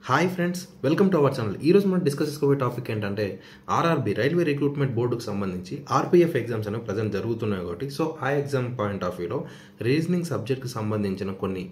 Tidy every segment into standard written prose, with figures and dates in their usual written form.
Hi friends, welcome to our channel. ఈరోజు మనం discuss చేసుకోబోయే టాపిక్ ఏంటంటే ఆర్ఆర్బీ రైల్వే రిక్రూట్మెంట్ బోర్డుకు సంబంధించి ఆర్పీఎఫ్ ఎగ్జామ్స్ అనేవి ప్రజెంట్ జరుగుతున్నాయి కాబట్టి సో ఆ ఎగ్జామ్ పాయింట్ ఆఫ్ వ్యూలో రీజనింగ్ సబ్జెక్ట్కి సంబంధించిన కొన్ని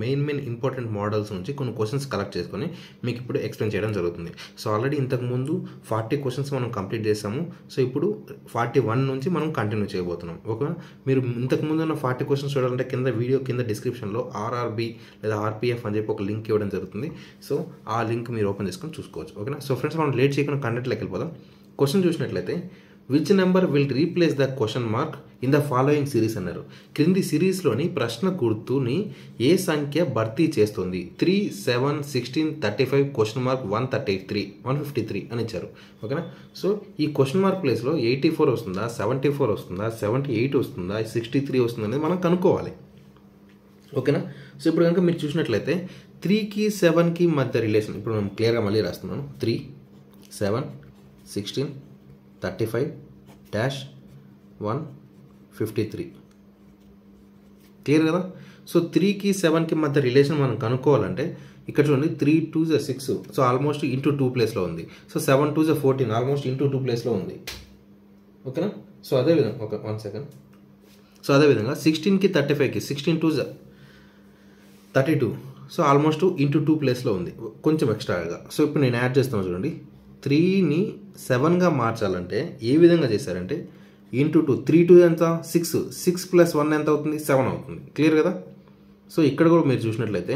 మెయిన్ ఇంపార్టెంట్ మోడల్స్ నుంచి కొన్ని క్వశ్చన్స్ కలెక్ట్ చేసుకొని మీకు ఇప్పుడు ఎక్స్ప్లెయిన్ చేయడం జరుగుతుంది. సో ఆల్రెడీ ఇంతకుముందు 40 క్వశ్చన్స్ మనం కంప్లీట్ చేసాము. సో ఇప్పుడు 41 నుంచి మనం కంటిన్యూ చేయబోతున్నాం. ఓకే, మీరు ఇంతకుముందు ఉన్న 40 క్వశ్చన్స్ చూడాలంటే వీడియో కింద డిస్క్రిప్షన్లో ఆర్ఆర్బీ లేదా ఆర్పీఎఫ్ అని చెప్పి ఒక లింక్ ఇవ్వడం జరుగుతుంది. సో ఆ లింక్ మీరు ఓపెన్ చేసుకొని చూసుకోవచ్చు. ఓకేనా. సో ఫ్రెండ్స్, మనం లేట్ చేయకుండా కంటెంట్లోకి వెళ్ళిపోదాం. క్వశ్చన్ చూసినట్లయితే which number will replace the question mark in the following series అన్నారు. క్రింది సిరీస్లోని ప్రశ్న గుర్తుని ఏ సంఖ్య భర్తీ చేస్తుంది? 3, 7, 16, 35 క్వశ్చన్ మార్క్ 153 అని ఇచ్చారు. ఓకేనా. సో ఈ క్వశ్చన్ మార్క్ ప్లేస్లో 84 వస్తుందా, 74 వస్తుందా, 78 వస్తుందా, 63 వస్తుందా అనేది మనం కనుక్కోవాలి. ఓకేనా. సో ఇప్పుడు కనుక మీరు చూసినట్లయితే 3కి 7కి మధ్య రిలేషన్ ఇప్పుడు నేను క్లియర్గా మళ్ళీ రాస్తున్నాను. 3, 7, 16, 35 -153 క్లియర్ కదా. సో 3కి 7కి మధ్య రిలేషన్ మనం కనుక్కోవాలంటే ఇక్కడ చూడండి, 3 2 6, సో ఆల్మోస్ట్ ఇంటూ 2 ప్లేస్లో ఉంది. సో 7 2 14, ఆల్మోస్ట్ ఇంటూ 2 ప్లేస్లో ఉంది. ఓకేనా. సో అదేవిధంగా 1 సెకండ్. సో అదేవిధంగా 16కి 35కి 16 2 32, సో ఆల్మోస్ట్ ఇంటూ 2 ప్లేస్లో ఉంది, కొంచెం ఎక్స్ట్రాగా. సో ఇప్పుడు నేను యాడ్ చేస్తాను చూడండి. 3ని 7గా మార్చాలంటే ఏ విధంగా చేశారంటే ఇంటూ 2, 3 2 ఎంత 6, 6 + 1 ఎంత అవుతుంది? 7 అవుతుంది. క్లియర్ కదా. సో ఇక్కడ కూడా మీరు చూసినట్లయితే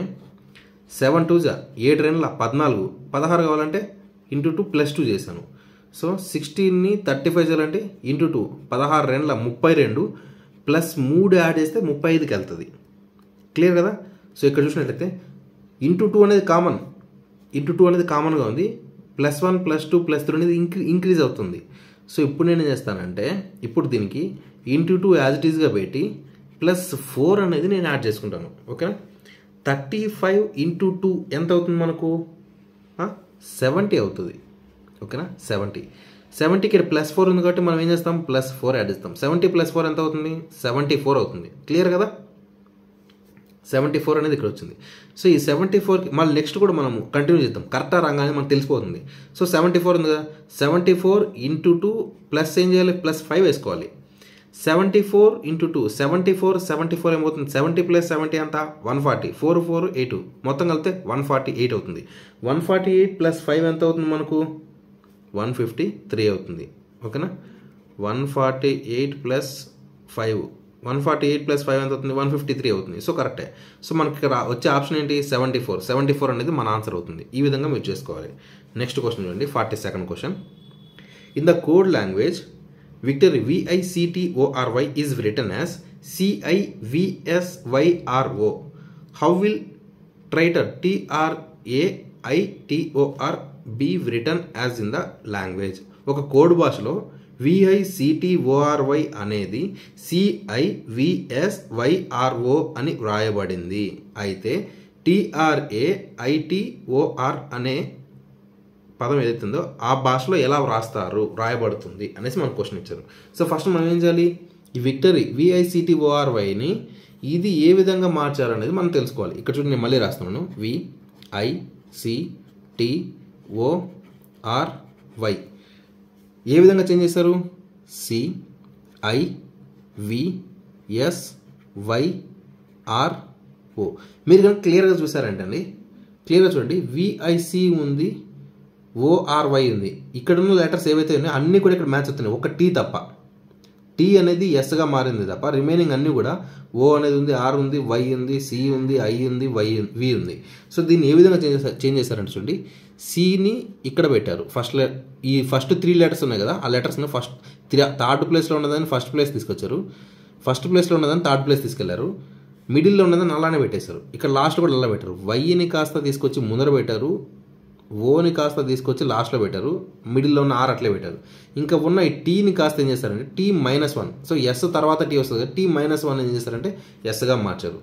7 2 7 2 14, 16 కావాలంటే ఇంటూ 2 +2 చేశాను. సో 16ని 35 చేయాలంటే ఇంటూ 2, 16 2 32 +3 యాడ్ చేస్తే 35కి వెళ్తుంది. క్లియర్ కదా. సో ఇక్కడ చూసినట్లయితే ఇంటూ 2 అనేది కామన్, ఇంటూ 2 అనేది కామన్గా ఉంది. +1 +2 +3 అనేది ఇంక్రీజ్ అవుతుంది. సో ఇప్పుడు నేను ఏం చేస్తానంటే ఇప్పుడు దీనికి ఇంటూ 2 యాజ్ ఇట్ ఈస్గా పెట్టి +4 అనేది నేను యాడ్ చేసుకుంటాను. ఓకేనా. 35 ఇంటూ 2 ఎంత అవుతుంది మనకు? 70 అవుతుంది. ఓకేనా. 70కి ఇక్కడ +4 ఉంది కాబట్టి మనం ఏం చేస్తాం? +4 యాడ్ చేస్తాం. 70 + 4 ఎంత అవుతుంది? 74 అవుతుంది. క్లియర్ కదా. 74 అనేది ఇక్కడ వచ్చింది. సో ఈ 74కి మళ్ళీ నెక్స్ట్ కూడా మనం కంటిన్యూ చేద్దాం. కరెక్టా రాగానే మనకు తెలిసిపోతుంది. సో 74 ఉంది కదా, 74 ఇంటూ 2 ప్లస్ ఏం చేయాలి? +5 వేసుకోవాలి. 74 ఇంటూ 2 74 ఏమవుతుంది? 70 + 70 ఎంత? 140, 4 4 8, మొత్తం కలిపితే 148 అవుతుంది. 148 + 5 ఎంత అవుతుంది మనకు? 153 అవుతుంది. ఓకేనా. 148 + 5 ఎంత అవుతుంది? 153 అవుతుంది. సో కరెక్టే. సో మనకి ఇక్కడ వచ్చే ఆప్షన్ ఏంటి? 74 అనేది మన ఆన్సర్ అవుతుంది. ఈ విధంగా మీరు చేసుకోవాలి. నెక్స్ట్ క్వశ్చన్ చూడండి, 42nd క్వశ్చన్. In the code language victory VICTORY is return as CIVSYRO. How will traitor TRAITOR be return as in the language? ఒక కోడ్ భాషలో VICTORY అనేది CIVSYRO అని వ్రాయబడింది. అయితే TRAITOR అనే పదం ఏదైతుందో ఆ భాషలో ఎలా రాయబడుతుంది అనేసి మనకు క్వశ్చన్ ఇచ్చారు. సో ఫస్ట్ మనం ఏం చేయాలి? ఈ విక్టరీ VICTORYని ఇది ఏ విధంగా మార్చారనేది మనం తెలుసుకోవాలి. ఇక్కడ చూడండి, నేను మళ్ళీ రాస్తున్నాను. VICTORY ఏ విధంగా చేంజ్ చేశారు? CIVSYRO. మీరు కనుక క్లియర్గా చూసారంటే అండి, క్లియర్గా చూడండి, VIC ఉంది, ORY ఉంది. ఇక్కడ ఉన్న లెటర్స్ ఏవైతే ఉన్నాయో అన్నీ కూడా ఇక్కడ మ్యాచ్ అవుతున్నాయి, ఒక T తప్ప. T అనేది ఎస్గా మారింది తప్ప రిమైనింగ్ అన్నీ కూడా O అనేది ఉంది, R ఉంది, Y ఉంది, C ఉంది, I ఉంది, V ఉంది. సో దీన్ని ఏ విధంగా చేంజ్ చేశారంటే చూడండి, సిని ఇక్కడ పెట్టారు. ఈ ఫస్ట్ 3 లెటర్స్ ఉన్నాయి కదా, ఆ లెటర్స్ని థర్డ్ ప్లేస్లో ఉన్నదాన్ని ఫస్ట్ ప్లేస్ తీసుకొచ్చారు, ఫస్ట్ ప్లేస్లో ఉన్నదాన్ని థర్డ్ ప్లేస్ తీసుకెళ్లారు, మిడిల్లో ఉన్నదాన్ని అలానే పెట్టేశారు. ఇక్కడ లాస్ట్ కూడా అలా పెట్టారు. వైని కాస్త తీసుకొచ్చి ముందర పెట్టారు, ఓని కాస్త తీసుకొచ్చి లాస్ట్లో పెట్టారు, మిడిల్లో ఉన్న ఆర్ అట్లే పెట్టారు. ఇంకా ఉన్న ఈ టీని కాస్త ఏం చేస్తారంటే T-1, సో ఎస్ తర్వాత టీ వస్తుంది కదా, T-1 ఏం చేస్తారంటే ఎస్గా మార్చారు.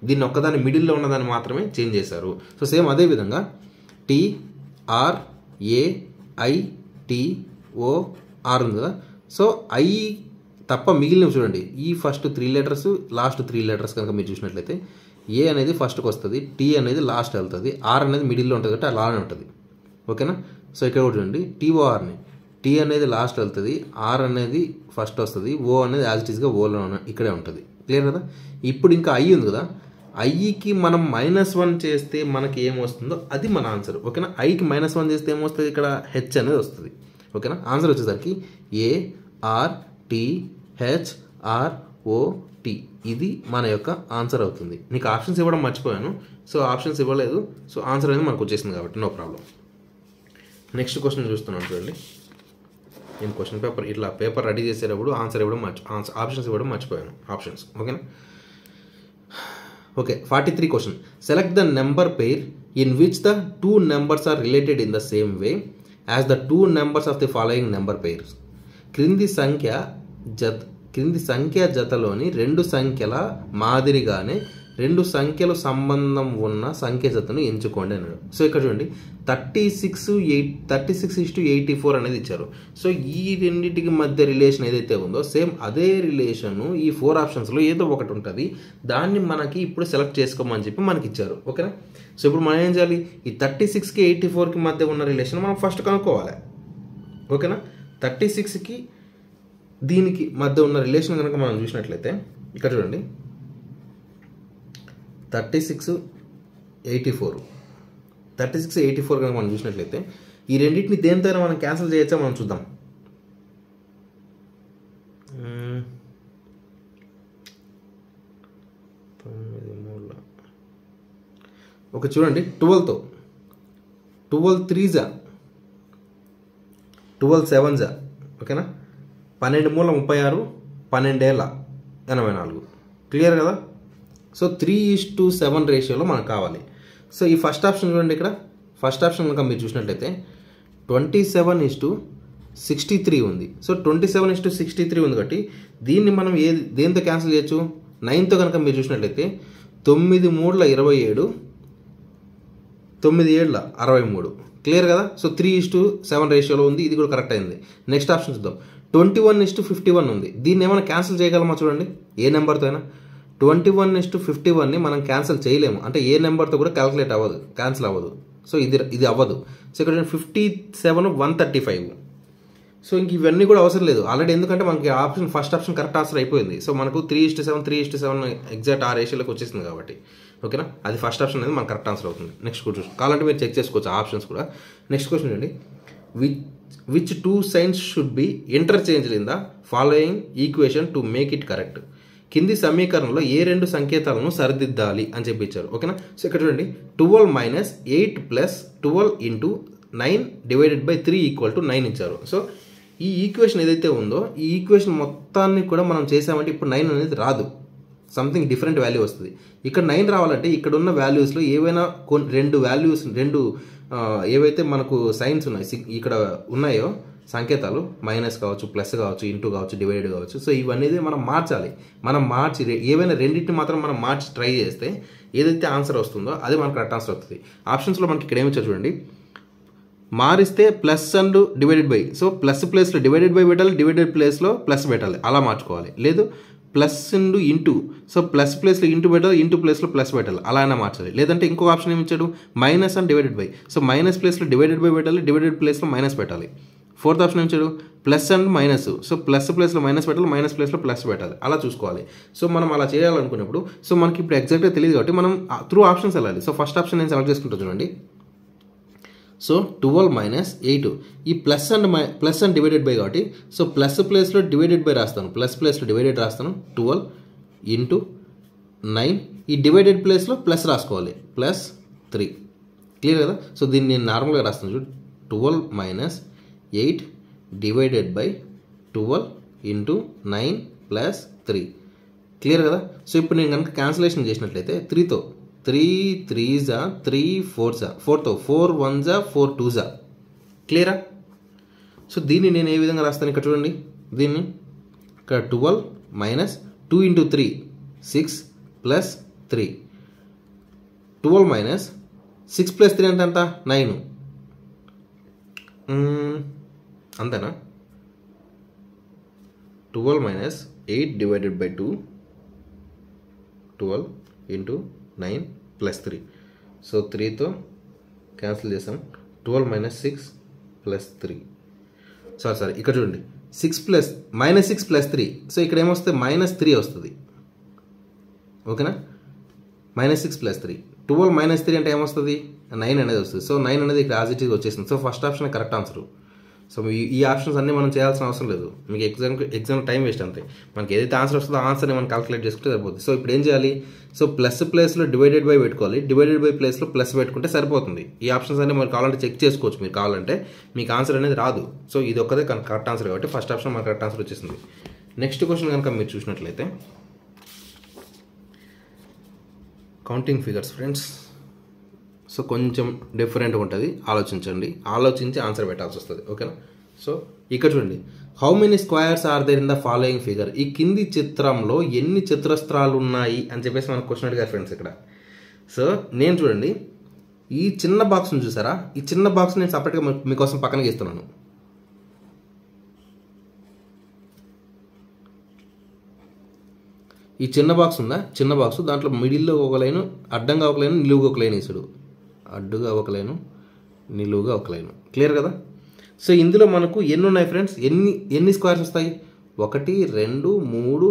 దీన్ని ఒక్కదాన్ని మిడిల్లో ఉన్నదాన్ని మాత్రమే చేంజ్ చేశారు. సో సేమ్ అదేవిధంగా TRAITOR ఉంది కదా, సో ఐ తప్ప మిగిలినవి చూడండి, ఈ ఫస్ట్ 3 లెటర్స్ లాస్ట్ 3 లెటర్స్ కనుక మీరు చూసినట్లయితే ఏ అనేది ఫస్ట్కి వస్తుంది, టీ అనేది లాస్ట్ వెళ్తుంది, ఆర్ అనేది మిడిల్లో ఉంటుంది కాబట్టి అలానే ఉంటుంది. ఓకేనా? సో ఇక్కడ కూడా చూడండి టీఓఆర్ని, టీ అనేది లాస్ట్ వెళ్తుంది, ఆర్ అనేది ఫస్ట్ వస్తుంది, ఓ అనేది యాజ్ ఇట్ ఈస్గా ఓలో ఇక్కడే ఉంటుంది. క్లియర్ కదా? ఇప్పుడు ఇంకా ఐ ఉంది కదా, ఐకి మనం -1 చేస్తే మనకి ఏమొస్తుందో అది మన ఆన్సర్. ఓకేనా? ఐకి -1 చేస్తే ఏమొస్తుంది, ఇక్కడ హెచ్ అనేది వస్తుంది. ఓకేనా? ఆన్సర్ వచ్చేసరికి ARTHROT, ఇది మన యొక్క ఆన్సర్ అవుతుంది. నీకు ఆప్షన్స్ ఇవ్వడం మర్చిపోయాను, సో ఆప్షన్స్ ఇవ్వలేదు, సో ఆన్సర్ అనేది మనకు వచ్చేసింది కాబట్టి నో ప్రాబ్లం. నెక్స్ట్ క్వశ్చన్ చూస్తున్నాను చూడండి. నేను క్వశ్చన్ పేపర్ ఇట్లా పేపర్ రెడీ చేసేటప్పుడు ఆన్సర్ ఇవ్వడం ఆప్షన్స్ ఇవ్వడం మర్చిపోయాను. ఆప్షన్స్ ఓకేనా? Okay, 43 question. Select the number pair in which the 2 numbers are related in the same way as the 2 numbers of the following number pairs. క్రింది సంఖ్య జతలోని 2 సంఖ్యల మాదిరిగానే 2 సంఖ్యలు సంబంధం ఉన్న సంఖ్య జతను ఎంచుకోండి అన్నాడు. సో ఇక్కడ చూడండి 36:84 అనేది ఇచ్చారు. సో ఈ రెండింటికి మధ్య రిలేషన్ ఏదైతే ఉందో సేమ్ అదే రిలేషన్ ఈ 4 ఆప్షన్స్లో ఏదో ఒకటి ఉంటుంది, దాన్ని మనకి ఇప్పుడు సెలెక్ట్ చేసుకోమని చెప్పి మనకి ఇచ్చారు. ఓకేనా? సో ఇప్పుడు మనం ఏం చేయాలి, ఈ 36కి 84కి మధ్య ఉన్న రిలేషన్ మనం ఫస్ట్ కనుక్కోవాలి. ఓకేనా? 36కి దీనికి మధ్య ఉన్న రిలేషన్ కనుక మనం చూసినట్లయితే ఇక్కడ చూడండి 36:84 కనుక మనం చూసినట్లయితే ఈ రెండింటిని దేనితో మనం క్యాన్సిల్ చేయొచ్చా మనం చూద్దాం. ఓకే చూడండి 12తో 12 3s 12 7s. ఓకేనా? 12 మూల 36, 12 ఏళ్ళ 84. క్లియర్ కదా? సో 3:7 రేషియోలో మనకు కావాలి. సో ఈ ఫస్ట్ ఆప్షన్ చూడండి, ఇక్కడ ఫస్ట్ ఆప్షన్ కనుక మీరు చూసినట్లయితే 27:63 ఉంది. సో 27:63 ఉంది కాబట్టి దీన్ని మనం దేంతో క్యాన్సిల్ చేయొచ్చు, 9తో కనుక మీరు చూసినట్లయితే 9 3 27, 9 7 63. క్లియర్ కదా? సో 3:7 రేషియోలో ఉంది, ఇది కూడా కరెక్ట్ అయింది. నెక్స్ట్ ఆప్షన్ చూద్దాం. 21:51 ఉంది, దీన్ని ఏమైనా క్యాన్సిల్ చేయగలమా చూడండి, ఏ నెంబర్తో అయినా. 21:51ని మనం క్యాన్సిల్ చేయలేము, అంటే ఏ నెంబర్తో కూడా క్యాన్సిల్ అవ్వదు. సో ఇది అవ్వదు. సో ఇక్కడ 57 135. సో ఇంక ఇవన్నీ కూడా అవసరం లేదు ఆల్రెడీ, ఎందుకంటే మనకి ఫస్ట్ ఆప్షన్ కరెక్ట్ ఆన్సర్ అయిపోయింది. సో మనకు 3:7 ఎగ్జాక్ట్ ఆ రేషియోలోకి వచ్చేసింది కాబట్టి. ఓకేనా? అది ఫస్ట్ ఆప్షన్ అనేది మనకు కరెక్ట్ ఆన్సర్ అవుతుంది. నెక్స్ట్ క్వశ్చన్ కావాలంటే మీరు చెక్ చేసుకోవచ్చు ఆప్షన్స్ కూడా. నెక్స్ట్ క్వశ్చన్ అండి, which 2 signs should be interchanged in the following equation to make it correct. కింది సమీకరణంలో ఏ 2 సంకేతాలను సరిదిద్దాలి అని చెప్పి ఇచ్చారు. ఓకేనా? సో ఇక్కడ చూడండి 12 - 8 + 12 × 9 / 3 = 9 ఇచ్చారు. సో ఈ ఈక్వేషన్ ఏదైతే ఉందో ఈ ఈక్వేషన్ మొత్తాన్ని కూడా మనం చేసామంటే ఇప్పుడు 9 అనేది రాదు, సంథింగ్ డిఫరెంట్ వాల్యూ వస్తుంది. ఇక్కడ 9 రావాలంటే ఇక్కడ ఉన్న వాల్యూస్లో ఏవైనా రెండు ఏవైతే మనకు సైన్స్ ఉన్నాయి ఇక్కడ ఉన్నాయో సంకేతాలు, మైనస్ కావచ్చు, ప్లస్ కావచ్చు, ఇంటూ కావచ్చు, డివైడెడ్ కావచ్చు. సో ఇవన్నీ మనం మార్చాలి. మనం మార్చి ఏవైనా రెండింటిని మాత్రం మనం మార్చి ట్రై చేస్తే ఏదైతే ఆన్సర్ వస్తుందో అదే మనకు కరెక్ట్ ఆన్సర్ వస్తుంది. ఆప్షన్స్లో మనకి ఇక్కడ ఏమిచ్చారు చూడండి, మారిస్తే plus and divided by, so plus ప్లేస్లో డివైడెడ్ బై పెట్టాలి, డివైడెడ్ ప్లేస్లో ప్లస్ పెట్టాలి, అలా మార్చుకోవాలి. లేదు plus and into, so plus ప్లేస్లో ఇంటూ పెట్టాలి, ఇంటూ ప్లేస్లో ప్లస్ పెట్టాలి, అలా అయినా మార్చాలి. లేదంటే ఇంకొక ఆప్షన్ ఏమి ఇచ్చాడు, minus and divided by, so minus ప్లేస్లో డివైడెడ్ బై పెట్టాలి, డివైడెడ్ ప్లేస్లో మైనస్ పెట్టాలి. ఫోర్త్ ఆప్షన్ ఇచ్చాడు plus and minus, so plus ప్లేస్లో మైనస్ పెట్టాలి, మైనస్ ప్లేస్లో ప్లస్ పెట్టాలి, అలా చూసుకోవాలి. సో మనం అలా చేయాలనుకున్నప్పుడు సో మనకి ఇప్పుడు ఎగ్జాక్ట్గా తెలియదు కాబట్టి మనం త్రూ ఆప్షన్స్ వెళ్ళాలి. సో ఫస్ట్ ఆప్షన్ నేను సెలెక్ట్ చేసుకుంటా చూడండి. సో 12 - 8 ఈ ప్లస్ అండ్ డివైడెడ్ బై కాబట్టి సో ప్లస్ ప్లేస్లో డివైడెడ్ బై రాస్తాను, ప్లస్ ప్లేస్లో డివైడెడ్ రాస్తాను, 12 × 9 ఈ డివైడెడ్ ప్లేస్లో ప్లస్ రాసుకోవాలి, +3. క్లియర్ కదా? సో దీన్ని నేను నార్మల్గా రాస్తాను చూడు, 12 - 8 డివైడెడ్ బై 12 × 9 +3. క్లియర్ కదా? సో ఇప్పుడు నేను కనుక క్యాన్సిలేషన్ చేసినట్లయితే 3తో 3 3s 3 4s 4తో 4 1s 4 2s. క్లియరా? సో దీన్ని నేను ఏ విధంగా రాస్తాను ఇక్కడ చూడండి, దీన్ని ఇక్కడ 12 - 2 × 3 6 + 3, 12 - 6 + 3 అంటే ఎంత 9, అంతేనా? 12 - 8 డివైడెడ్ బై 2, 12 × 9 ప్లస్ 3. సో 3తో క్యాన్సిల్ చేసాం. 12 మైనస్ 6 ప్లస్ 3. సారీ ఇక్కడ చూడండి, 6 ప్లస్ -6 ప్లస్ 3. సో ఇక్కడ ఏమొస్తుంది, -3 వస్తుంది. ఓకేనా, -6 ప్లస్ 3. 12 మైనస్ 3 అంటే ఏమొస్తుంది, 9 అనేది వస్తుంది. సో 9 అనేది ఇక్కడ యాజ్ ఇట్ ఈజ్ వచ్చేసింది. So first option correct answer. So ఈ ఆప్షన్స్ అన్నీ మనం చేయాల్సిన అవసరం లేదు. మీకు ఎగ్జామ్ టైం వేస్ట్ అంతే. మనకి ఏదైతే ఆన్సర్ వస్తుందో ఆన్సర్ని మనం క్యాలిక్యులేట్ చేసుకుంటే సరిపోతుంది. సో ఇప్పుడు ఏం చేయాలి, సో ప్లేస్లో డివైడెడ్ బై పెట్టుకోవాలి. డివైడెడ్ బై ప్లేస్లో ప్లస్ పెట్టుకుంటే సరిపోతుంది. ఈ ఆప్షన్స్ అన్ని మీరు కావాలంటే చెక్ చేసుకోవచ్చు. మీరు కావాలంటే మీకు ఆన్సర్ అనేది రాదు. సో ఇది ఒక్కదే కరెక్ట్ ఆన్సర్ కాబట్టి ఫస్ట్ ఆప్షన్ మనకు కరెక్ట్ ఆన్సర్ వచ్చేసింది. నెక్స్ట్ క్వశ్చన్ కనుక మీరు చూసినట్లయితే కౌంటింగ్ ఫిగర్స్ ఫ్రెండ్స్. సో కొంచెం డిఫరెంట్గా ఉంటుంది, ఆలోచించండి. ఆలోచించి ఆన్సర్ పెట్టాల్సి వస్తుంది. ఓకేనా. సో ఇక్కడ చూడండి, how many squares are there in the following figure. ఈ కింది చిత్రంలో ఎన్ని చతురస్రాలు ఉన్నాయి అని చెప్పేసి మనకు క్వశ్చన్ అడిగారు ఫ్రెండ్స్ ఇక్కడ. సో నేను చూడండి, ఈ చిన్న బాక్స్ని చూసారా, ఈ చిన్న బాక్స్ నేను సపరేట్గా మీకోసం పక్కన గీస్తున్నాను. ఈ చిన్న బాక్స్ ఉందా, చిన్న బాక్స్, దాంట్లో మిడిల్లో ఒక లైను, అడ్డంగా ఒక లైను, నిలువుగా ఒక లైన్ వేసాడు. అడ్డుగా ఒక లైను, నిలువుగా ఒక లైను. క్లియర్ కదా. సో ఇందులో మనకు ఎన్ని ఉన్నాయి ఫ్రెండ్స్, ఎన్ని స్క్వేర్స్ వస్తాయి, 1 2 3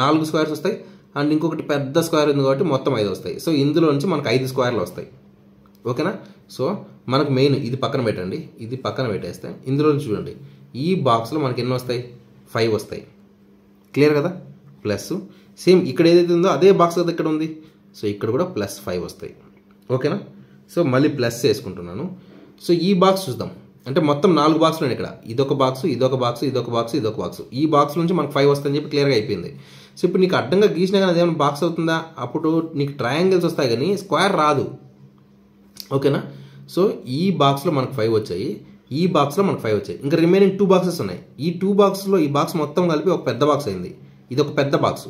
4 స్క్వేర్స్ వస్తాయి. అండ్ ఇంకొకటి పెద్ద స్క్వేర్ ఉంది కాబట్టి మొత్తం 5 వస్తాయి. సో ఇందులో నుంచి మనకు 5 స్క్వేర్లు వస్తాయి. ఓకేనా. సో మనకు మెయిన్ ఇది పక్కన పెట్టండి, ఇది పక్కన పెట్టేస్తే ఇందులో నుంచి చూడండి, ఈ బాక్స్లో మనకి ఎన్ని వస్తాయి, 5 వస్తాయి. క్లియర్ కదా. ప్లస్ సేమ్ ఇక్కడ ఏదైతే ఉందో అదే బాక్స్ కదా ఇక్కడ ఉంది. సో ఇక్కడ కూడా +5 వస్తాయి. ఓకేనా. సో మళ్ళీ ప్లస్ వేసుకుంటున్నాను. సో ఈ బాక్స్ చూద్దాం. అంటే మొత్తం 4 బాక్సులు ఉన్నాయి ఇక్కడ. ఇదొక బాక్స్, ఇదొక బాక్స్, ఇదొక బాక్స్, ఇదొక బాక్స్. ఈ బాక్స్ నుంచి మనకు 5 వస్తాయని చెప్పి క్లియర్గా అయిపోయింది. సో ఇప్పుడు నీకు అడ్డంగా గీసినా కానీ అదేమైనా బాక్స్ అవుతుందా, అప్పుడు నీకు ట్రయాంగిల్స్ వస్తాయి కానీ స్క్వేర్ రాదు. ఓకేనా. సో ఈ బాక్స్లో మనకు 5 వచ్చాయి, ఈ బాక్స్లో మనకు 5 వచ్చాయి. ఇంకా రిమైనింగ్ 2 బాక్సెస్ ఉన్నాయి. ఈ 2 బాక్స్లో ఈ బాక్స్ మొత్తం కలిపి ఒక పెద్ద బాక్స్ అయింది. ఇది ఒక పెద్ద బాక్స్.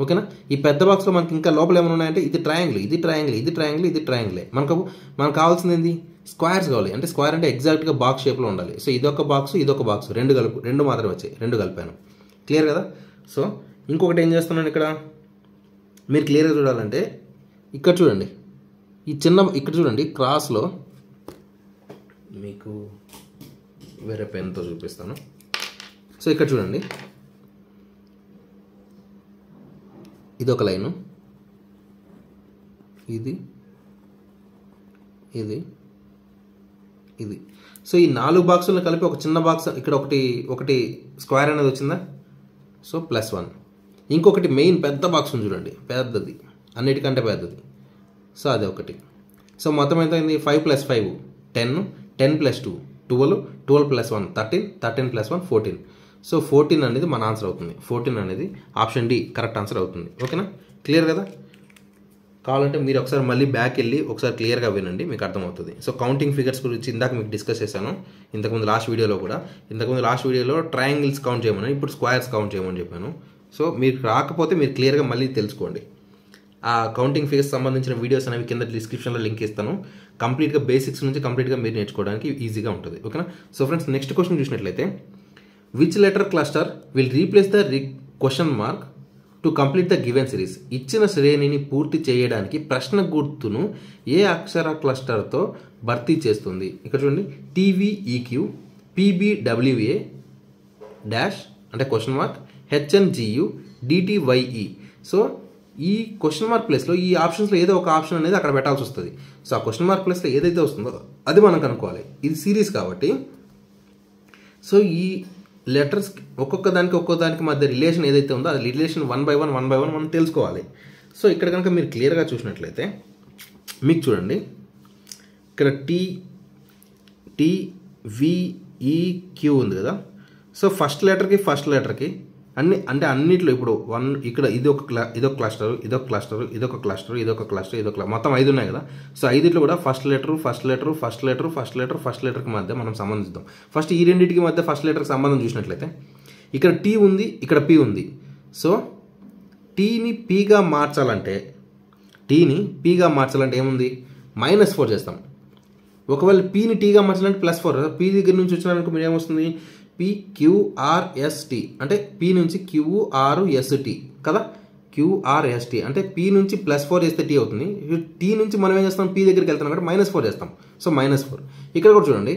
ఓకేనా. ఈ పెద్ద బాక్స్లో మనకి ఇంకా లోపల ఏమైనా ఉన్నాయంటే ఇది ట్రయాంగిల్, ఇది ట్రయాంగిల్, ఇది ట్రయాంగిల్, ఇది ట్రయాంగిలే. మనకు కావాల్సింది ఏంది, స్క్వేర్స్ కావాలి. అంటే స్క్వేర్ అంటే ఎగ్జాక్ట్గా బాక్స్ షేప్లో ఉండాలి. సో ఇదొక బాక్స్, ఇదొక బాక్స్, రెండు మాత్రమే వచ్చాయి, 2 కలిపాను. క్లియర్ కదా. సో ఇంకొకటి ఏం చేస్తున్నాను ఇక్కడ, మీరు క్లియర్గా చూడాలంటే ఇక్కడ చూడండి, ఈ చిన్న ఇక్కడ చూడండి క్రాస్లో, మీకు వేరే పెన్తో చూపిస్తాను. సో ఇక్కడ చూడండి, ఇదొక లైను, ఇది, సో ఈ 4 బాక్సులను కలిపి ఒక చిన్న బాక్స్ ఇక్కడ ఒకటి స్క్వేర్ అనేది వచ్చిందా. సో +1. ఇంకొకటి మెయిన్ పెద్ద బాక్స్ ఉంది చూడండి, పెద్దది, అన్నిటికంటే పెద్దది. సో అది ఒకటి. సో మొత్తం ఎంత అయింది, 5 + 5 10, 10 + 2 12, 12 + 1 13, 13 + 1 14. సో 14 అనేది మన ఆన్సర్ అవుతుంది. 14 అనేది ఆప్షన్ డి కరెక్ట్ ఆన్సర్ అవుతుంది. ఓకేనా. క్లియర్ కదా. కావాలంటే మీరు ఒకసారి మళ్ళీ బ్యాక్ వెళ్ళి ఒకసారి క్లియర్గా వినండి, మీకు అర్థమవుతుంది. సో కౌంటింగ్ ఫిగర్స్ గురించి ఇందాక మీకు డిస్కస్ చేశాను, ఇంతకుముందు లాస్ట్ వీడియోలో ట్రయాంగిల్స్ కౌంట్ చేయమని, ఇప్పుడు స్క్వేర్స్ కౌంట్ చేయమని చెప్పాను. సో మీరు రాకపోతే మీరు క్లియర్గా మళ్ళీ తెలుసుకోండి. ఆ కౌంటింగ్ ఫిగర్స్ సంబంధించిన వీడియోస్ అనేవి కింద డిస్క్రిప్షన్లో లింక్ ఇస్తాను. కంప్లీట్గా బేసిక్స్ నుంచి కంప్లీట్గా మీరు నేర్చుకోవడానికి ఈజీగా ఉంటుంది. ఓకేనా. సో ఫ్రెండ్స్ నెక్స్ట్ క్వశ్చన్ చూసినట్లయితే, which letter cluster will replace the question mark to complete the given series. ఇచ్చిన శ్రేణిని పూర్తి చేయడానికి ప్రశ్న గుర్తును ఏ అక్షర క్లస్టర్తో భర్తీ చేస్తుంది. ఇక్కడ చూడండి, TVEQ, PBWA డాష్ అంటే question mark, HNGU, DTYE. So ఈ క్వశ్చన్ మార్క్ ప్లేస్లో ఈ ఆప్షన్స్లో ఏదో ఒక ఆప్షన్ అనేది అక్కడ పెట్టాల్సి వస్తుంది. సో ఆ క్వశ్చన్ మార్క్ ప్లేస్లో ఏదైతే వస్తుందో అది మనం కనుక్కోవాలి. ఇది సిరీస్ కాబట్టి సో ఈ లెటర్స్ ఒక్కొక్క దానికి మధ్య రిలేషన్ ఏదైతే ఉందో అది రిలేషన్ 1 by 1 మనం తెలుసుకోవాలి. సో ఇక్కడ కనుక మీరు క్లియర్గా చూసినట్లయితే మీకు చూడండి, ఇక్కడ TVEQ ఉంది కదా. సో ఫస్ట్ లెటర్కి అన్నిట్లో ఇప్పుడు ఇక్కడ ఇదొక క్లస్టర్, మొత్తం 5 ఉన్నాయి కదా. సో 5 కూడా ఫస్ట్ లెటర్కి మధ్య మనం సంబంధిద్దాం. ఫస్ట్ ఈ రెండింటికి మధ్య ఫస్ట్ లెటర్కి సంబంధం చూసినట్లయితే ఇక్కడ T ఉంది, ఇక్కడ P ఉంది. సో టీని పీగా మార్చాలంటే ఏముంది, -4 చేస్తాం. ఒకవేళ పీని టీగా మార్చాలంటే +4. పీ దగ్గర నుంచి వచ్చినారనుకో మీరు ఏమొస్తుంది, PQRST అంటే P నుంచి QRST కదా. Q QRST అంటే P నుంచి +4 చేస్తే T అవుతుంది. T నుంచి మనం ఏం చేస్తాం, P దగ్గరికి వెళ్తాం కాబట్టి -4 చేస్తాం. సో -4. ఇక్కడ కూడా చూడండి,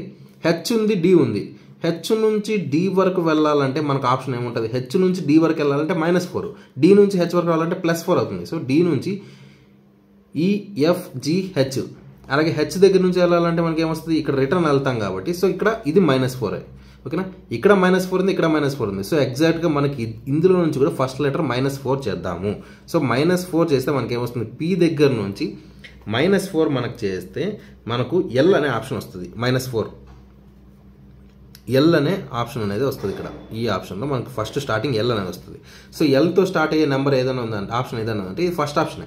H ఉంది, D ఉంది. H నుంచి D వరకు వెళ్ళాలంటే మనకు ఆప్షన్ ఏముంటుంది, H నుంచి D వరకు వెళ్ళాలంటే -4, D నుంచి H వరకు వెళ్ళాలంటే +4 అవుతుంది. సో D నుంచి EFGH, అలాగే H దగ్గర నుంచి వెళ్ళాలంటే మనకి ఏమొస్తుంది, ఇక్కడ రిటర్న్ వెళ్తాం కాబట్టి సో ఇక్కడ ఇది -4. ఓకేనా, ఇక్కడ -4 ఉంది, ఇక్కడ -4 ఉంది. సో ఎగ్జాక్ట్గా మనకి ఇందులో నుంచి కూడా ఫస్ట్ లెటర్ -4 చేద్దాము. సో -4 చేస్తే మనకి ఏమొస్తుంది, P దగ్గర నుంచి -4 మనకు చేస్తే మనకు L అనే ఆప్షన్ వస్తుంది. -4 L అనే ఆప్షన్ అనేది వస్తుంది. ఇక్కడ ఈ ఆప్షన్లో మనకు ఫస్ట్ స్టార్టింగ్ L అనేది వస్తుంది. సో Lతో స్టార్ట్ అయ్యే నెంబర్ ఏదైనా ఉందంటే, ఆప్షన్ ఏదైనా ఉందంటే ఇది ఫస్ట్ ఆప్షనే.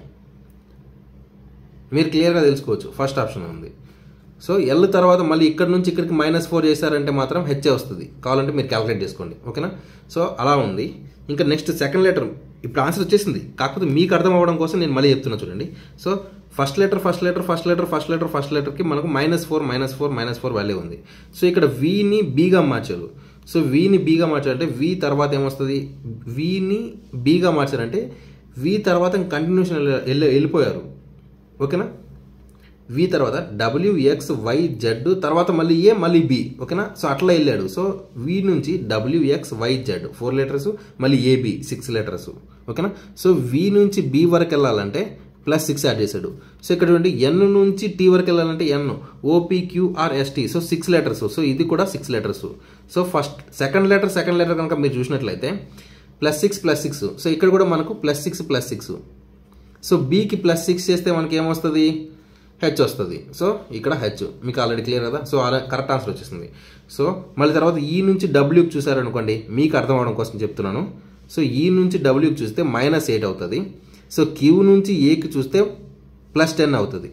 మీరు క్లియర్గా తెలుసుకోవచ్చు, ఫస్ట్ ఆప్షన్ ఉంది. సో L తర్వాత మళ్ళీ ఇక్కడ నుంచి ఇక్కడికి -4 చేశారంటే మాత్రం H వస్తుంది. కావాలంటే మీరు క్యాలిక్యులేట్ చేసుకోండి. ఓకేనా, సో అలా ఉంది. ఇంకా నెక్స్ట్ సెకండ్ లెటర్ ఇప్పుడు ఆన్సర్ వచ్చేసింది, కాకపోతే మీకు అర్థం అవ్వడం కోసం నేను మళ్ళీ చెప్తున్నా చూడండి. సో ఫస్ట్ లెటర్కి మనకు -4 వాల్యూ ఉంది. సో ఇక్కడ Vని Bగా మార్చారు. సో Vని Bగా మార్చారంటే V తర్వాత ఏమొస్తుంది, Vని Bగా మార్చారంటే V తర్వాత కంటిన్యూషన్ వెళ్ళిపోయారు. ఓకేనా, V తర్వాత WXYZ తర్వాత మళ్ళీ A మళ్ళీ B. ఓకేనా, సో అట్లా వెళ్ళాడు. సో V నుంచి WXYZ 4 లెటర్స్, మళ్ళీ AB 6 లెటర్స్. ఓకేనా, సో V నుంచి B వరకు వెళ్ళాలంటే +6 యాడ్ చేశాడు. సో ఇక్కడ చూడండి, N నుంచి T వరకు వెళ్ళాలంటే N OPQRST, so 6 letters. So ఇది కూడా 6 లెటర్స్. సో సెకండ్ లెటర్ కనుక మీరు చూసినట్లయితే +6. సో ఇక్కడ కూడా మనకు +6. సో Bకి +6 చేస్తే మనకి ఏమొస్తుంది, H వస్తుంది. సో ఇక్కడ H మీకు ఆల్రెడీ క్లియర్ కదా. సో కరెక్ట్ ఆన్సర్ వచ్చేసింది. సో మళ్ళీ తర్వాత E నుంచి Wకి చూసారనుకోండి, మీకు అర్థం అవడం కోసం చెప్తున్నాను. సో E నుంచి Wకి చూస్తే -8 అవుతుంది. సో Q నుంచి Aకి చూస్తే +10 అవుతుంది.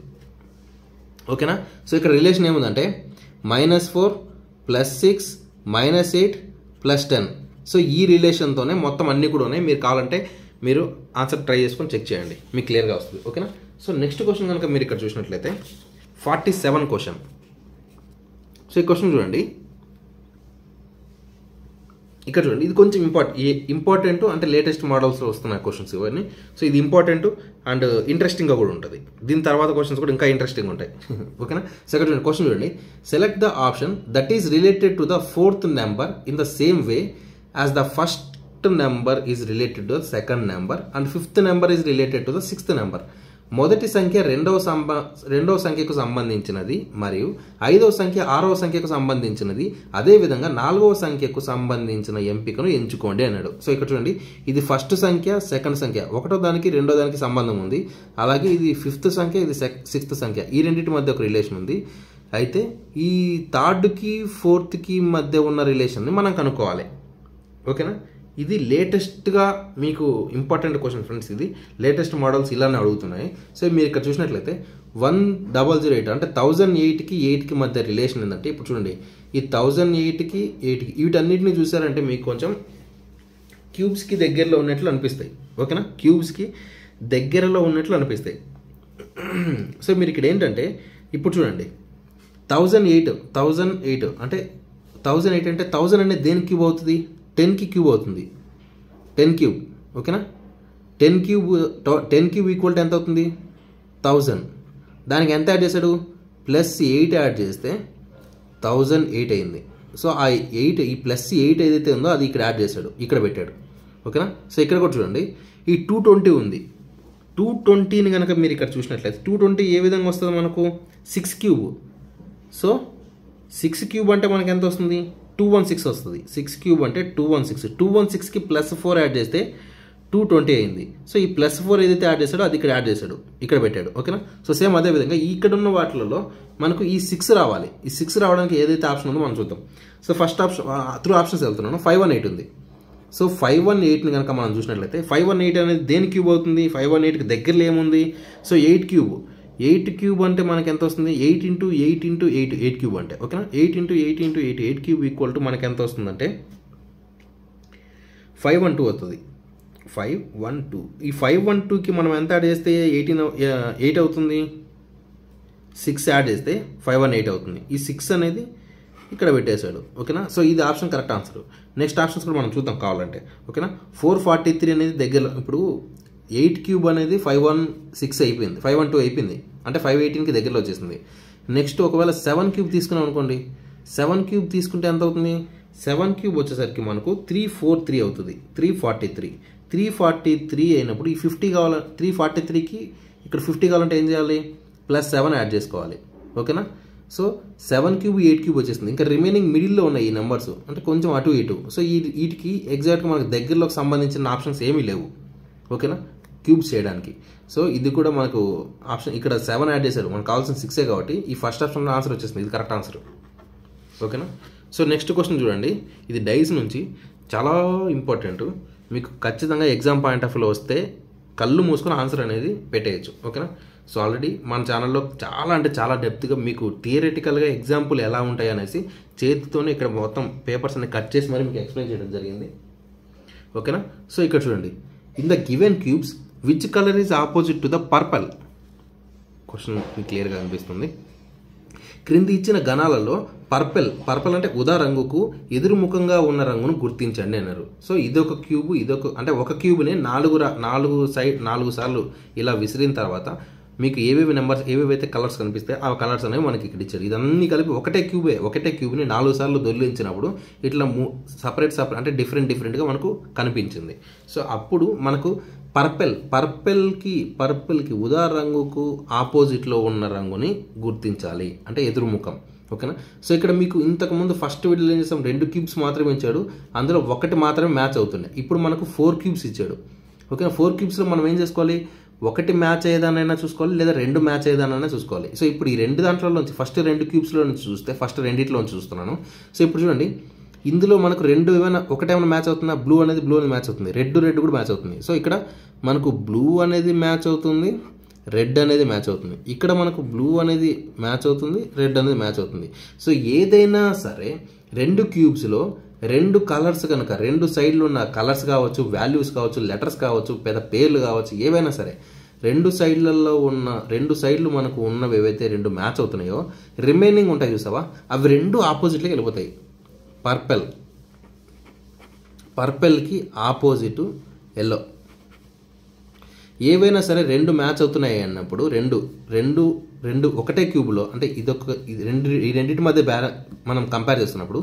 ఓకేనా, సో ఇక్కడ రిలేషన్ ఏముందంటే -4 +6 -8 +10. సో ఈ రిలేషన్తోనే మొత్తం అన్నీ కూడా ఉన్నాయి. మీరు కావాలంటే మీరు ఆన్సర్ ట్రై చేసుకొని చెక్ చేయండి, మీకు క్లియర్గా వస్తుంది. ఓకేనా, సో నెక్స్ట్ క్వశ్చన్ కనుక మీరు ఇక్కడ చూసినట్లయితే 47 క్వశ్చన్. సో ఈ క్వశ్చన్ చూడండి, ఇక్కడ చూడండి, ఇది కొంచెం ఇంపార్టెంట్ అంటే లేటెస్ట్ మోడల్స్లో వస్తున్న క్వశ్చన్స్ ఇవన్నీ. సో ఇది ఇంపార్టెంట్ అండ్ ఇంట్రెస్టింగ్గా కూడా ఉంటుంది. దీని తర్వాత క్వశ్చన్స్ కూడా ఇంకా ఇంట్రెస్టింగ్ ఉంటాయి. ఓకేనా, సో ఇక్కడ చూడండి, క్వశ్చన్ చూడండి, select the option that is related to the 4th number in the same way as the first number is related to the second number and 5th number is related to the 6th number. మొదటి సంఖ్య రెండవ సంఖ్యకు సంబంధించినది మరియు 5వ సంఖ్య 6వ సంఖ్యకు సంబంధించినది, అదేవిధంగా 4వ సంఖ్యకు సంబంధించిన ఎంపికను ఎంచుకోండి అన్నాడు. సో ఇక్కడ చూడండి, ఇది ఫస్ట్ సంఖ్య, సెకండ్ సంఖ్య, ఒకటో దానికి రెండో దానికి సంబంధం ఉంది. అలాగే ఇది 5th సంఖ్య, ఇది 6th సంఖ్య, ఈ రెండింటి మధ్య ఒక రిలేషన్ ఉంది. అయితే ఈ 3కి 4కి మధ్య ఉన్న రిలేషన్ని మనం కనుక్కోవాలి. ఓకేనా, ఇది లేటెస్ట్గా మీకు ఇంపార్టెంట్ క్వశ్చన్ ఫ్రెండ్స్. ఇది లేటెస్ట్ మోడల్స్ ఇలానే అడుగుతున్నాయి. సో మీరు ఇక్కడ చూసినట్లయితే 1008 అంటే 1008కి 8కి మధ్య రిలేషన్ ఏంటంటే, ఇప్పుడు చూడండి, ఈ 1008కి 8కి వీటన్నిటిని చూసారంటే మీకు కొంచెం క్యూబ్స్కి దగ్గరలో ఉన్నట్లు అనిపిస్తాయి. ఓకేనా, క్యూబ్స్కి దగ్గరలో ఉన్నట్లు అనిపిస్తాయి. సో మీరు ఇక్కడ ఏంటంటే, ఇప్పుడు చూడండి, 1008 అంటే 1008 అంటే 1000 అనేది దేనికి క్యూబ్ అవుతుంది, 10కి క్యూబ్ అవుతుంది. 10 క్యూబ్. ఓకేనా, 10 క్యూబ్ ఈక్వల్ టు ఎంత అవుతుంది, 1000. దానికి ఎంత యాడ్ చేశాడు, +8 యాడ్ చేస్తే 1008 అయింది. సో ఆ 8 ఈ +8 ఏదైతే ఉందో అది ఇక్కడ యాడ్ చేశాడు, ఇక్కడ పెట్టాడు. ఓకేనా, సో ఇక్కడ కూడా చూడండి, ఈ 220 ఉంది. 220ని కనుక మీరు ఇక్కడ చూసినట్లయితే 220 ఏ విధంగా వస్తుంది మనకు, 6 క్యూబ్. సో 6 క్యూబ్ అంటే మనకి ఎంత వస్తుంది, 216 వస్తుంది. 6 క్యూబ్ అంటే 216. 216కి +4 యాడ్ చేస్తే 220 అయింది. సో ఈ +4 ఏదైతే యాడ్ చేశాడో అది ఇక్కడ యాడ్ చేశాడు, ఇక్కడ పెట్టాడు. ఓకేనా, సో సేమ్ అదే విధంగా ఇక్కడ ఉన్న వాటిలలో మనకు ఈ 6 రావాలి. ఈ 6 రావడానికి ఏదైతే ఆప్షన్ ఉందో మనం చూద్దాం. So first option through options వెళ్తున్నాను. 518 ఉంది. సో 518ని కనుక మనం చూసినట్లయితే 518 అనేది దేని క్యూబ్ అవుతుంది, 518కి దగ్గరలో ఏముంది, సో 8 క్యూబ్. 8 క్యూబ్ అంటే మనకి ఎంత వస్తుంది, 8 × 8 × 8 8 క్యూబ్ అంటే. ఓకేనా, 8 × 8 × 8 8 క్యూబ్ ఈక్వల్ టు మనకి ఎంత వస్తుందంటే 512 అవుతుంది. 512. ఈ 512కి మనం ఎంత యాడ్ చేస్తే 8 అవుతుంది, 6 యాడ్ చేస్తే 518 అవుతుంది. ఈ 6 అనేది ఇక్కడ పెట్టేశాడు. ఓకేనా, సో ఇది option correct answer. Next options కూడా మనం చూద్దాం కావాలంటే. ఓకేనా, 443 అనేది దగ్గరలో. ఇప్పుడు 8 క్యూబ్ అనేది 516 అయిపోయింది, 512 అయిపోయింది, అంటే 518కి దగ్గరలో వచ్చేసింది. నెక్స్ట్ ఒకవేళ 7 క్యూబ్ తీసుకున్నాం అనుకోండి, 7 క్యూబ్ తీసుకుంటే ఎంత అవుతుంది? 7 క్యూబ్ వచ్చేసరికి మనకు 343 అవుతుంది, 343 అయినప్పుడు ఈ 50 కావాలి, 343కి ఇక్కడ 50 కావాలంటే ఏం చేయాలి? +7 యాడ్ చేసుకోవాలి. ఓకేనా? సో 7 క్యూబ్ 8 క్యూబ్ వచ్చేసింది. ఇంకా రిమైనింగ్ మిడిల్లో ఉన్నాయి ఈ నెంబర్స్, అంటే కొంచెం అటు ఇటు. సో వీటికి ఎగ్జాక్ట్గా మనకు దగ్గరలోకి సంబంధించిన ఆప్షన్స్ ఏమీ లేవు. ఓకేనా? క్యూబ్స్ చేయడానికి. సో ఇది కూడా మనకు ఆప్షన్ ఇక్కడ 7 యాడ్ చేశారు, మనకు కావాల్సిన 6 కాబట్టి ఈ ఫస్ట్ ఆప్షన్లో ఆన్సర్ వచ్చేసింది, ఇది కరెక్ట్ ఆన్సర్. ఓకేనా? సో నెక్స్ట్ క్వశ్చన్ చూడండి, ఇది డైస్ నుంచి చాలా ఇంపార్టెంట్, మీకు ఖచ్చితంగా ఎగ్జామ్ పాయింట్ ఆఫ్ వ్యూలో వస్తే కళ్ళు మూసుకొని ఆన్సర్ అనేది పెట్టేయచ్చు. ఓకేనా? సో ఆల్రెడీ మన ఛానల్లో చాలా అంటే చాలా డెప్త్గా మీకు థియరిటికల్గా ఎగ్జాంపుల్ ఎలా ఉంటాయి అనేసి చేతితోనే ఇక్కడ మొత్తం పేపర్స్ అన్ని కట్ చేసి మరి మీకు ఎక్స్ప్లెయిన్ చేయడం జరిగింది. ఓకేనా? సో ఇక్కడ చూడండి, in the given cubes which colour is opposite to the purple? Question మీకు క్లియర్గా అనిపిస్తుంది. క్రింది ఇచ్చిన గణాలలో పర్పల్ అంటే ఉదా రంగుకు ఎదురుముఖంగా ఉన్న రంగును గుర్తించండి అన్నారు. సో ఇదొక క్యూబ్, అంటే ఒక క్యూబ్ని 4 సార్లు ఇలా విసిరిన తర్వాత మీకు ఏవేవైతే కలర్స్ కనిపిస్తాయి ఆ కలర్స్ అనేవి మనకి ఇక్కడ ఇచ్చారు. ఇదన్నీ కలిపి ఒకటే క్యూబ్ని 4 సార్లు దొర్లించినప్పుడు ఇట్లా సపరేట్ అంటే డిఫరెంట్గా మనకు కనిపించింది. సో అప్పుడు మనకు పర్పుల్కి ఉదా రంగుకు ఆపోజిట్లో ఉన్న రంగుని గుర్తించాలి, అంటే ఎదురుముఖం. ఓకేనా? సో ఇక్కడ మీకు ఇంతకుముందు ఫస్ట్ వీడియోలో ఏం చేస్తాం, 2 క్యూబ్స్ మాత్రమే ఇచ్చాడు, అందులో ఒకటి మాత్రమే మ్యాచ్ అవుతున్నాయి. ఇప్పుడు మనకు 4 క్యూబ్స్ ఇచ్చాడు. ఓకేనా? 4 క్యూబ్స్లో మనం ఏం చేసుకోవాలి? ఒకటి మ్యాచ్ అయ్యేదానైనా చూసుకోవాలి, లేదా 2 మ్యాచ్ అయ్యేదానైనా చూసుకోవాలి. సో ఇప్పుడు ఈ 2 దాంట్లోంచి ఫస్ట్ 2 క్యూబ్స్లో నుంచి చూస్తే ఫస్ట్ రెండిట్లోంచి చూస్తున్నాను. సో ఇప్పుడు చూడండి, ఇందులో మనకు ఒకటేమైనా మ్యాచ్ అవుతుందా? బ్లూ అనేది మ్యాచ్ అవుతుంది, రెడ్ కూడా మ్యాచ్ అవుతుంది. సో ఇక్కడ మనకు బ్లూ అనేది మ్యాచ్ అవుతుంది, రెడ్ అనేది మ్యాచ్ అవుతుంది. ఇక్కడ మనకు బ్లూ అనేది మ్యాచ్ అవుతుంది, రెడ్ అనేది మ్యాచ్ అవుతుంది. సో ఏదైనా సరే 2 క్యూబ్స్లో 2 కలర్స్ కనుక 2 సైడ్లు ఉన్న కలర్స్ కావచ్చు, వాల్యూస్ కావచ్చు, లెటర్స్ కావచ్చు, పెద్ద పేర్లు కావచ్చు, ఏవైనా సరే 2 సైడ్లు మనకు ఉన్నవి ఏవైతే 2 మ్యాచ్ అవుతున్నాయో రిమైనింగ్ ఉంటాయి చూసావా, అవి 2 ఆపోజిట్లోకి వెళ్ళిపోతాయి. పర్పల్కి ఆపోజిట్ ఎల్లో. ఏవైనా సరే 2 మ్యాచ్ అవుతున్నాయి అన్నప్పుడు రెండు ఒకటే క్యూబ్లో, అంటే ఈ రెండింటి మధ్య మనం కంపేర్ చేస్తున్నప్పుడు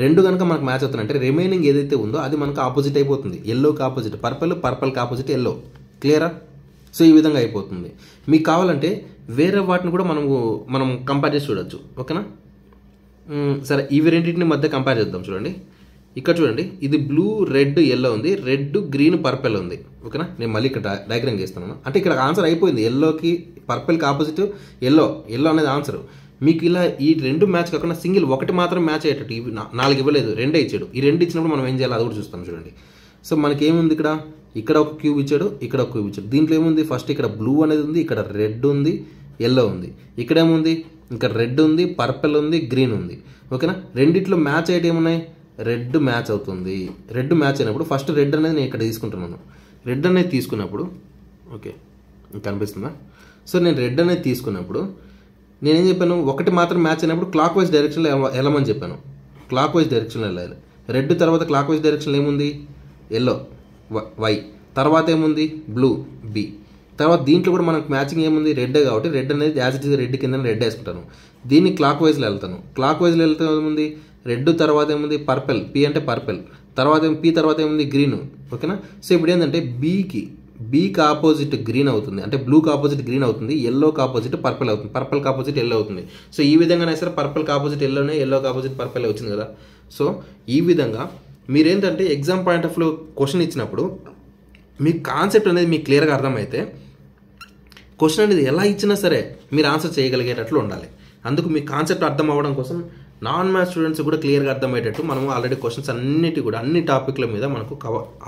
2 కనుక మనకు మ్యాచ్ అవుతున్నాయి అంటే రిమైనింగ్ ఏదైతే ఉందో అది మనకు ఆపోజిట్ అయిపోతుంది. ఎల్లోకి ఆపోజిట్ పర్పల్కి ఆపోజిట్ ఎల్లో. క్లియరా? సో ఈ విధంగా అయిపోతుంది. మీకు కావాలంటే వేరే వాటిని కూడా మనం కంపేర్ చేసి చూడొచ్చు. ఓకేనా? సరే, ఇవి రెండింటిని మధ్య కంపేర్ చేద్దాం. చూడండి, ఇక్కడ చూడండి, ఇది బ్లూ, రెడ్, ఎల్లో ఉంది, రెడ్, గ్రీన్, పర్పుల్ ఉంది. ఓకేనా? నేను మళ్ళీ ఇక్కడ డయాగ్రామ్ చేస్తున్నాను. అంటే ఇక్కడ ఆన్సర్ అయిపోయింది, ఎల్లోకి పర్పుల్కి ఆపోజిట్ ఎల్లో అనేది ఆన్సర్. మీకు ఇలా ఈ 2 మ్యాచ్ కాకుండా సింగిల్ ఒకటి మాత్రం మ్యాచ్ అయ్యేటట్టు ఇవి 4 ఇవ్వలేదు, 2 ఇచ్చాడు. ఈ 2 ఇచ్చినప్పుడు మనం ఏం చేయాలి అది కూడా చూస్తాం. చూడండి, సో మనకి ఏముంది, ఇక్కడ ఒక క్యూబ్ ఇచ్చాడు, ఇక్కడ ఒక క్యూబ్ ఇచ్చాడు. దీంట్లో ఏముంది, ఫస్ట్ ఇక్కడ బ్లూ అనేది ఉంది, ఇక్కడ రెడ్ ఉంది, ఎల్లో ఉంది. ఇక్కడ ఏముంది, ఇక్కడ రెడ్ ఉంది, పర్పుల్ ఉంది, గ్రీన్ ఉంది. ఓకేనా? రెండిట్లో మ్యాచ్ అయ్యేటి ఏమున్నాయి, రెడ్ మ్యాచ్ అవుతుంది. రెడ్ మ్యాచ్ అయినప్పుడు ఫస్ట్ రెడ్ అనేది నేను ఇక్కడ తీసుకుంటున్నాను. రెడ్ అనేది తీసుకున్నప్పుడు, ఓకే కనిపిస్తుందా? సో నేను రెడ్ అనేది తీసుకున్నప్పుడు నేనేం చెప్పాను, ఒకటి మాత్రం మ్యాచ్ అయినప్పుడు క్లాక్ వైజ్ డైరెక్షన్లో వెళ్ళమని చెప్పాను. క్లాక్ వైజ్ డైరెక్షన్లో వెళ్ళాలి. రెడ్ తర్వాత క్లాక్ వైజ్ డైరెక్షన్లో ఏముంది, ఎల్లో వై, తర్వాత ఏముంది బ్లూ బి. తర్వాత దీంట్లో కూడా మనకు మ్యాచింగ్ ఏముంది, రెడ్ కాబట్టి రెడ్ అనేది యాజ్ ఇట్ ఈజ్ రెడ్ కింద రెడ్ వేసుకుంటాను. దీన్ని క్లాక్ వైజ్లో వెళ్తాను. క్లాక్ వైజ్లో వెళ్తే ఏముంది, రెడ్ తర్వాత ఏముంది పర్పుల్, పి అంటే పర్పుల్, తర్వాత పి తర్వాత ఏముంది గ్రీన్. ఓకేనా? సో ఇప్పుడు ఏంటంటే బీకి ఆపోజిట్ గ్రీన్ అవుతుంది, అంటే బ్లూకి ఆపోజిట్ గ్రీన్ అవుతుంది, ఎల్లోకి ఆపోజిట్ పర్పుల్ అవుతుంది, పర్పుల్కి ఆపోజిట్ ఎల్లో అవుతుంది. సో ఈ విధంగానే సరే పర్పుల్కి ఆపోజిట్ ఎల్లోనే, ఎల్లోకి ఆపోజిట్ పర్పుల్ వచ్చింది కదా. సో ఈ విధంగా మీరేంటంటే exam point of view question ఇచ్చినప్పుడు మీ కాన్సెప్ట్ అనేది మీకు క్లియర్గా అర్థమైతే క్వశ్చన్ అనేది ఎలా ఇచ్చినా సరే మీరు ఆన్సర్ చేయగలిగేటట్లు ఉండాలి. అందుకు మీ కాన్సెప్ట్ అర్థం అవ్వడం కోసం నాన్ మ్యాథ్స్ స్టూడెంట్స్ కూడా క్లియర్గా అర్థమయ్యేటట్టు మనము ఆల్రెడీ క్వశ్చన్స్ అన్ని టాపిక్ల మీద మనకు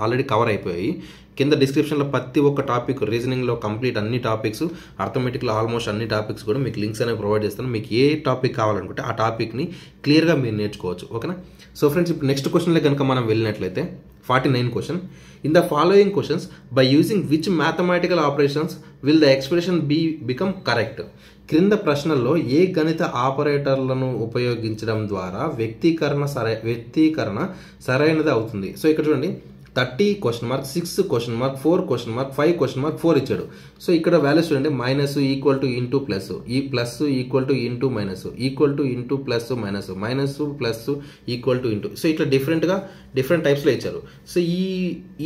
ఆల్రెడీ కవర్ అయిపోయాయి. కింద డిస్క్రిప్షన్లో ప్రతి ఒక్క టాపిక్, రీజనింగ్లో కంప్లీట్ అన్ని టాపిక్స్, అర్థమెటిక్లో ఆల్మోస్ట్ అన్ని టాపిక్స్ కూడా మీకు లింక్స్ అనేవి ప్రొవైడ్ చేస్తాను. మీకు ఏ టాపిక్ కావాలనుకుంటే ఆ టాపిక్ని క్లియర్గా మీరు నేర్చుకోవచ్చు. ఓకేనా? సో ఫ్రెండ్స్, ఇప్పుడు నెక్స్ట్ క్వశ్చన్లో కనుక మనం వెళ్ళినట్లయితే 49 question. In the following questions by using which mathematical operations will the expression become correct? క్రింద ప్రశ్నల్లో ఏ గణిత ఆపరేటర్లను ఉపయోగించడం ద్వారా వ్యక్తీకరణ సరైనది అవుతుంది? సో ఇక్కడ చూడండి, 30 question mark, 6 question mark, 4 question mark, 5 question mark, 4 ఇచ్చాడు. సో ఇక్కడ వాల్యూస్ చూడండి, minus equal to into plus, ఈ plus equal to into minus, equal to into plus minus, minus plus equal to into. So ఇట్లా different టైప్స్లో ఇచ్చారు. So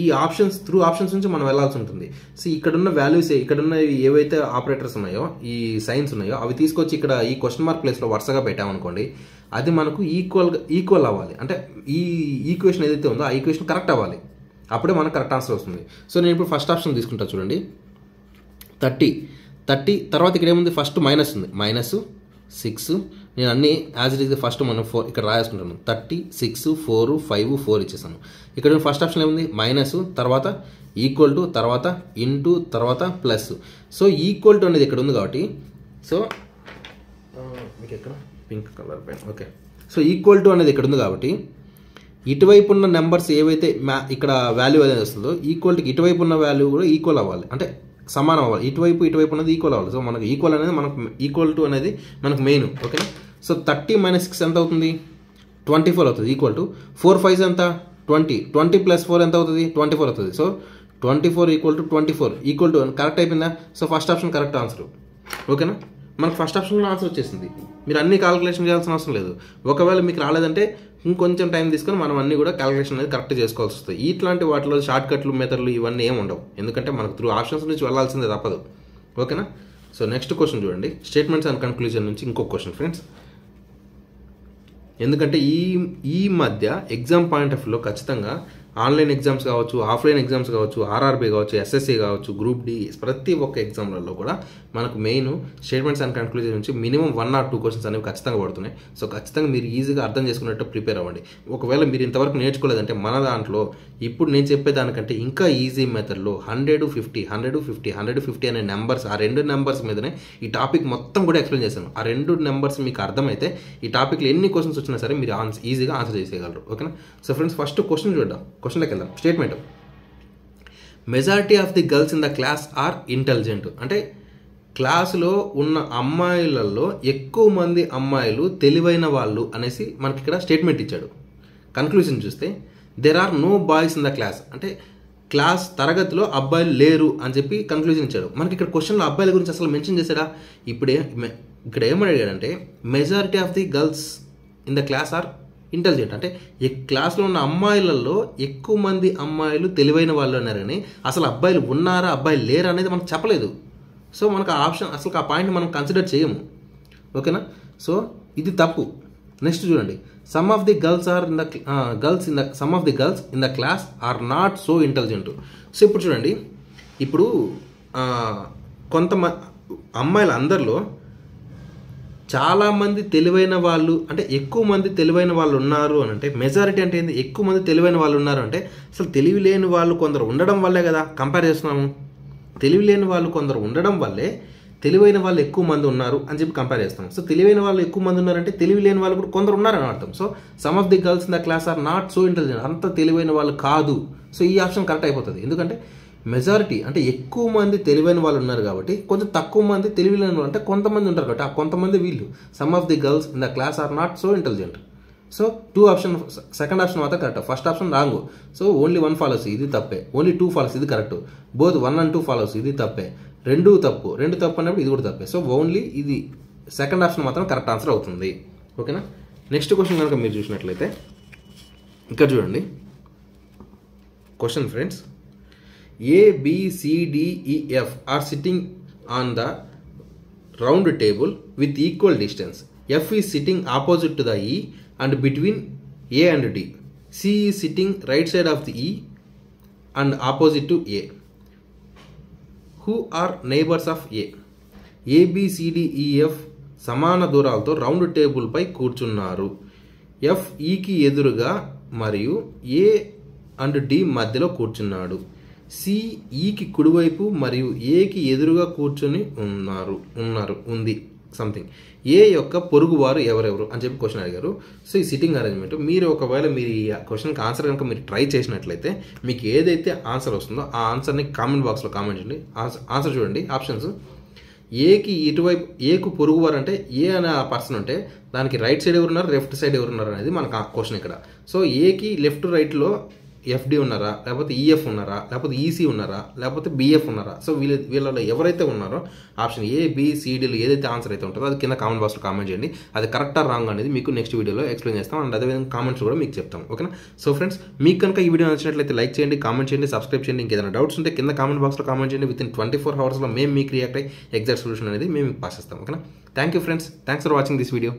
ఈ options through options నుంచి మనం వెళ్ళాల్సి ఉంటుంది. సో ఇక్కడున్న వాల్యూస్, ఇక్కడున్న ఏవైతే ఆపరేటర్స్ ఉన్నాయో, ఈ సైన్స్ ఉన్నాయో అవి తీసుకొచ్చి ఇక్కడ ఈ క్వశ్చన్ మార్క్ ప్లేస్లో వరుసగా పెట్టామనుకోండి, అది మనకు ఈక్వల్ అవ్వాలి. అంటే ఈ ఈక్వేషన్ ఏదైతే ఉందో ఆ ఈక్వేషన్ కరెక్ట్ అవ్వాలి, అప్పుడే మనకు కరెక్ట్ ఆన్సర్ వస్తుంది. సో నేను ఇప్పుడు ఫస్ట్ ఆప్షన్ తీసుకుంటా చూడండి, 30 తర్వాత ఇక్కడ ఏముంది, ఫస్ట్ మైనస్ ఉంది, -6. నేను అన్ని యాజ్ ఇట్ ఈస్ ఫస్ట్ మనం 4 ఇక్కడ రాసుకుంటాను, 36, 4, 5, 4 ఇచ్చేసాను. ఇక్కడ ఫస్ట్ ఆప్షన్ ఏముంది, మైనస్, తర్వాత ఈక్వల్ టు, తర్వాత ఇంటూ, తర్వాత ప్లస్. సో ఈక్వల్ టు అనేది ఇక్కడ ఉంది కాబట్టి, సో మీకు ఎక్కడ pink colour pen, okay. So equal to అనేది ఇక్కడ ఉంది కాబట్టి ఇటువైపు ఉన్న నెంబర్స్ ఏవైతే ఇక్కడ వాల్యూ అనేది వస్తుందో ఈక్వల్కి ఇటువైపు ఉన్న వాల్యూ కూడా ఈక్వల్ అవ్వాలి, అంటే సమానం అవ్వాలి. ఇటువైపు ఉన్నది ఈక్వల్ అవ్వాలి. సో మనకు ఈక్వల్ టు అనేది మనకు మెయిన్, ఓకేనా. సో 30 - 6 ఎంత అవుతుంది, 24 అవుతుంది. ఈక్వల్ టు 4 5 ఎంత, 20 + 4 ఎంత అవుతుంది, 24 అవుతుంది. సో 24 = 24 ఈక్వల్ టు కరెక్ట్ అయిపోయిందా. So first option correct answer, ఓకేనా. మనకు ఫస్ట్ ఆప్షన్లో ఆన్సర్ వచ్చేసింది. మీరు అన్ని క్యాలిక్యులేషన్ చేయాల్సిన అవసరం లేదు. ఒకవేళ మీకు రాలేదంటే ఇంకొంచెం టైం తీసుకొని మనం అన్ని కూడా క్యాలిక్యులేషన్ అనేది కరెక్ట్ చేసుకోవాల్సి వస్తుంది. ఇట్లాంటి వాటిలో షార్ట్ కట్లు, మెథడ్లు ఇవన్నీ ఏమి ఉండవు, ఎందుకంటే మనకు త్రూ ఆప్షన్స్ నుంచి వెళ్ళాల్సిందే తప్పదు, ఓకేనా. సో నెక్స్ట్ క్వశ్చన్ చూడండి, స్టేట్మెంట్స్ అండ్ కన్క్లూజన్ నుంచి ఇంకో క్వశ్చన్ ఫ్రెండ్స్. ఎందుకంటే ఈ మధ్య ఎగ్జామ్ పాయింట్ ఆఫ్ వ్యూలో ఖచ్చితంగా ఆన్లైన్ ఎగ్జామ్స్ కావచ్చు, ఆఫ్లైన్ ఎగ్జామ్స్ కావచ్చు, ఆర్ఆర్బీ కావచ్చు, ఎస్ఎస్సి కావచ్చు, గ్రూప్ డి, ప్రతి ఒక్క ఎగ్జామ్లలో కూడా మనకు మెయిన్ స్టేట్మెంట్స్ అండ్ కన్క్లూజన్ నుంచి మినిమం 1 or 2 క్వశ్చన్స్ అనేవి ఖచ్చితంగా పడుతున్నాయి. సో ఖచ్చితంగా మీరు ఈజీగా అర్థం చేసుకున్నట్టు ప్రిపేర్ అవ్వండి. ఒకవేళ మీరు ఇంతవరకు నేర్చుకోలేదంటే మన దాంట్లో ఇప్పుడు నేను చెప్పేదానికంటే ఇంకా ఈజీ మెథడ్లో 150, 150, 150 అనే నెంబర్స్, ఆ 2 నెంబర్స్ మీదనే ఈ టాపిక్ మొత్తం కూడా ఎక్స్ప్లెయిన్ చేశాను. ఆ 2 నెంబర్స్ మీకు అర్థమైతే ఈ టాపిక్లో ఎన్ని క్వశ్చన్స్ వచ్చినా సరే మీరు ఈజీగా ఆన్సర్ చేసేయగలరు, ఓకేనా. సో ఫ్రెండ్స్ ఫస్ట్ క్వశ్చన్ చూద్దాం, క్వశ్చన్లోకి వెళ్దాం. Statement, majority of the girls in the class are intelligent. అంటే క్లాసులో ఉన్న అమ్మాయిలలో ఎక్కువ మంది అమ్మాయిలు తెలివైన వాళ్ళు అనేసి మనకి ఇక్కడ స్టేట్మెంట్ ఇచ్చాడు. కన్క్లూజన్ చూస్తే there are no boys in the class, అంటే క్లాస్ తరగతిలో అబ్బాయిలు లేరు అని చెప్పి కన్క్లూజన్ ఇచ్చాడు. మనకి ఇక్కడ క్వశ్చన్లో అబ్బాయిల గురించి అసలు మెన్షన్ చేశాడా? ఇక్కడ ఏమని అడిగాడంటే majority of the girls in the class are intelligent, అంటే క్లాస్లో ఉన్న అమ్మాయిలలో ఎక్కువ మంది అమ్మాయిలు తెలివైన వాళ్ళు అన్నారు, కానీ అసలు అబ్బాయిలు ఉన్నారా, అబ్బాయిలు లేరా అనేది మనకు చెప్పలేదు. సో మనకు ఆ ఆప్షన్, అసలు ఆ పాయింట్ మనం కన్సిడర్ చేయము, ఓకేనా. సో ఇది తప్పు. నెక్స్ట్ చూడండి, some of the girls in the class are not so intelligent. So ఇప్పుడు చూడండి, ఇప్పుడు కొంతమంది అమ్మాయిల అందరిలో చాలామంది తెలివైన వాళ్ళు, అంటే ఎక్కువ మంది తెలివైన వాళ్ళు ఉన్నారు అని అంటే మెజారిటీ అంటే ఏంది, ఎక్కువ మంది తెలివైన వాళ్ళు ఉన్నారు అంటే అసలు తెలివి లేని వాళ్ళు కొందరు ఉండడం వల్లే కదా కంపేర్ చేస్తున్నాము. తెలివి లేని వాళ్ళు కొందరు ఉండడం వల్లే తెలివైన వాళ్ళు ఎక్కువ మంది ఉన్నారు అని చెప్పి కంపేర్ చేస్తాం. సో తెలివైన వాళ్ళు ఎక్కువ మంది ఉన్నారంటే తెలివి లేని వాళ్ళు కూడా కొందరు ఉన్నారని అర్థం. So some of the girls in the class are not so intelligent, అంత తెలివైన వాళ్ళు కాదు. సో ఈ ఆప్షన్ కరెక్ట్ అయిపోతుంది, ఎందుకంటే మెజారిటీ అంటే ఎక్కువ మంది తెలివైన వాళ్ళు ఉన్నారు కాబట్టి కొంచెం తక్కువ మంది తెలివి లేని వాళ్ళు అంటే కొంతమంది ఉంటారు కాబట్టి ఆ కొంతమంది వీళ్ళు. Some of the girls in the class are not so intelligent. So 2 option, second option మాత్రం correct, first option wrong. So only 1 follows, ఇది తప్పే. ఓన్లీ 2 ఫాలోస్, ఇది కరెక్ట్. బోత్ 1 and 2 ఫాలోస్, ఇది తప్పే. 2 తప్పు అన్నప్పుడు ఇది కూడా తప్పే. సో ఓన్లీ ఇది సెకండ్ ఆప్షన్ మాత్రం కరెక్ట్ ఆన్సర్ అవుతుంది, ఓకేనా. నెక్స్ట్ క్వశ్చన్ కనుక మీరు చూసినట్లయితే ఇక్కడ చూడండి question friends, ABCDEF are sitting on the round table with equal distance. F is sitting opposite to the E and between A and D. C is sitting right side of the E and opposite to A. Who are neighbors of A? ABCDEF సమాన దూరాలతో round table పై కూర్చున్నారు. F ఈకి ఎదురుగా మరియు A and D మధ్యలో కూర్చున్నాడు. C ఈకి కుడివైపు మరియు ఏకి ఎదురుగా కూర్చొని ఉంది సంథింగ్. ఏ యొక్క పొరుగువారు ఎవరెవరు అని చెప్పి క్వశ్చన్ అడిగారు. సో ఈ సిట్టింగ్ అరేంజ్మెంట్ మీరు ఒకవేళ మీరు ఈ క్వశ్చన్కి ఆన్సర్ కనుక మీరు ట్రై చేసినట్లయితే మీకు ఏదైతే ఆన్సర్ వస్తుందో ఆ ఆన్సర్ని కామెంట్ బాక్స్లో కామెంట్ చేయండి. ఆన్సర్ చూడండి, ఆప్షన్స్ ఏకి ఇటువైపు, ఏకు పొరుగువారు అంటే ఏ అనే ఆ పర్సన్ ఉంటే దానికి రైట్ సైడ్ ఎవరున్నారు, లెఫ్ట్ సైడ్ ఎవరున్నారు అనేది మనకు క్వశ్చన్ ఇక్కడ. సో ఏకి లెఫ్ట్ రైట్లో ఎఫ్డి ఉన్నారా, లేకపోతే ఈఎఫ్ ఉన్నారా, లేకపోతే ఈసీ ఉన్నారా, లేకపోతే బిఎఫ్ ఉన్నారా? సో వీళ్ళలో ఎవరైతే ఉన్నారో ఆప్షన్ ఏ, బి, సిడీలు ఏదైతే ఆన్సర్ అయితే ఉంటుందో అది కింద కామెంట్ బాక్స్లో కామెంట్ చేయండి. అది కరెక్టా రాంగ్ అనేది మీకు నెక్స్ట్ వీడియోలో ఎక్స్ప్లెయిన్ చేస్తాం. అండ్ అదేవిధంగా కామెంట్స్ కూడా మీకు చెప్తాం. ఓకేనా? సో ఫ్రెండ్స్, మీకు కనుక ఈ వీడియో నచ్చినట్లయితే లైక్ చేయండి, కామెంట్ చేయండి, సబ్స్క్రైబ్ చేయండి. ఇంకేదైనా డౌట్స్ ఉంటే కింద కామెంట్ బాక్స్లో కామెంట్ చేయండి. విత్ ఇన్ 24 hours మేము మీకు రియాక్ట్ అయ్యి ఎగ్జాక్ట్ సొల్యూషన్ అనేది మేము మీకు పాస్ చేస్తాం. ఓకేనా? Thank you friends, thanks for watching this video.